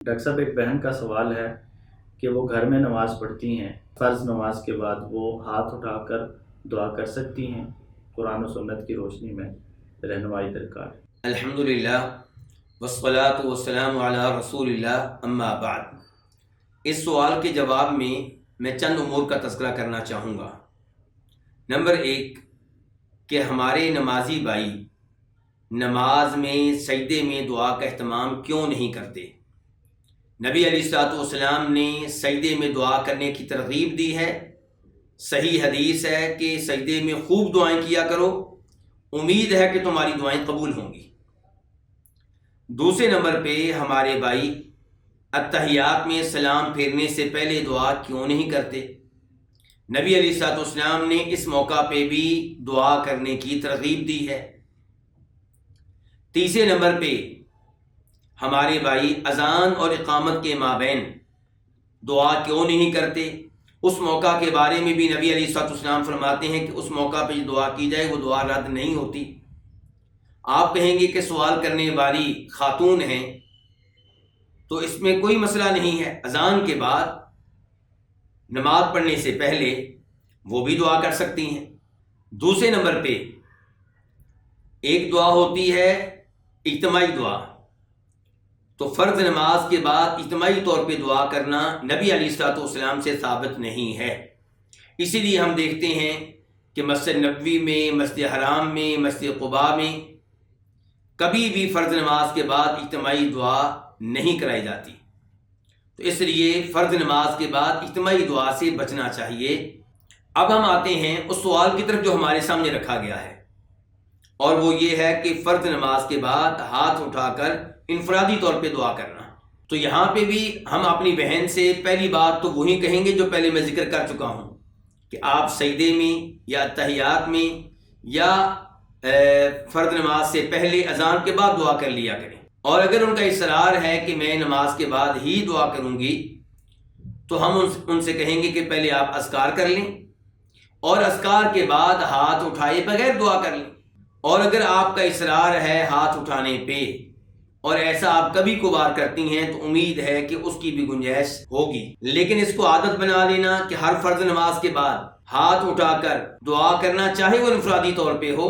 Doctor صاحب ایک بہن کا سوال ہے کہ وہ گھر میں نماز پڑھتی ہیں، فرض نماز کے بعد وہ ہاتھ اٹھا کر دعا کر سکتی ہیں؟ قرآن و سنت کی روشنی میں رہنمائی درکار ہے۔ الحمدللہ والصلاة والسلام علی رسول اللہ، اما بعد۔ اس سوال کے جواب میں چند امور کا تذکرہ کرنا چاہوں گا۔ نمبر 1 کہ ہمارے نمازی بھائی نماز میں سجدے میں دعا کا اہتمام کیوں نہیں کرتے؟ نبی علیہ الصلوۃ والسلام نے سجدے میں دعا کرنے کی ترغیب دی ہے۔ صحیح حدیث ہے کہ سجدے میں خوب دعائیں کیا کرو، امید ہے کہ تمہاری دعائیں قبول ہوں گی۔ دوسرے نمبر پہ ہمارے بھائی اتحیات میں سلام پھیرنے سے پہلے دعا کیوں نہیں کرتے؟ نبی علیہ الصلوۃ والسلام نے اس موقع پہ بھی دعا کرنے کی ترغیب دی ہے۔ تیسرے نمبر پہ ہمارے بھائی اذان اور اقامت کے مابین دعا کیوں نہیں کرتے؟ اس موقع کے بارے میں بھی نبی علیہ الصلوۃ والسلام فرماتے ہیں کہ اس موقع پہ جو دعا کی جائے وہ دعا رد نہیں ہوتی۔ آپ کہیں گے کہ سوال کرنے والی خاتون ہیں تو اس میں کوئی مسئلہ نہیں ہے، اذان کے بعد نماز پڑھنے سے پہلے وہ بھی دعا کر سکتی ہیں۔ دوسرے نمبر پہ ایک دعا ہوتی ہے اجتماعی دعا، تو فرض نماز کے بعد اجتماعی طور پہ دعا کرنا نبی علیہ الصلوۃ والسلام سے ثابت نہیں ہے۔ اسی لیے ہم دیکھتے ہیں کہ مسجد نبوی میں، مسجد حرام میں، مسجد قباء میں کبھی بھی فرض نماز کے بعد اجتماعی دعا نہیں کرائی جاتی، تو اس لیے فرض نماز کے بعد اجتماعی دعا سے بچنا چاہیے۔ اب ہم آتے ہیں اس سوال کی طرف جو ہمارے سامنے رکھا گیا ہے، اور وہ یہ ہے کہ فرض نماز کے بعد ہاتھ اٹھا کر انفرادی طور پہ دعا کرنا۔ تو یہاں پہ بھی ہم اپنی بہن سے پہلی بات تو وہی کہیں گے جو پہلے میں ذکر کر چکا ہوں کہ آپ سجدے میں یا تحیات میں یا فرض نماز سے پہلے اذان کے بعد دعا کر لیا کریں، اور اگر ان کا اصرار ہے کہ میں نماز کے بعد ہی دعا کروں گی تو ہم ان سے کہیں گے کہ پہلے آپ اذکار کر لیں اور اذکار کے بعد ہاتھ اٹھائے بغیر دعا کر لیں۔ اور اگر آپ کا اصرار ہے ہاتھ اٹھانے پہ اور ایسا آپ کبھی کبھار کرتی ہیں تو امید ہے کہ اس کی بھی گنجائش ہوگی، لیکن اس کو عادت بنا لینا کہ ہر فرض نماز کے بعد ہاتھ اٹھا کر دعا کرنا چاہے وہ انفرادی طور پہ ہو،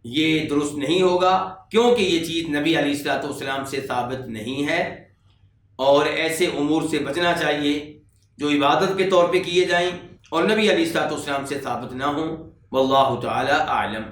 یہ درست نہیں ہوگا، کیونکہ یہ چیز نبی علیہ الصلوۃ والسلام سے ثابت نہیں ہے، اور ایسے امور سے بچنا چاہیے جو عبادت کے طور پہ کیے جائیں اور نبی علیہ الصلوۃ والسلام سے ثابت نہ ہوں۔ واللہ تعالی اعلم۔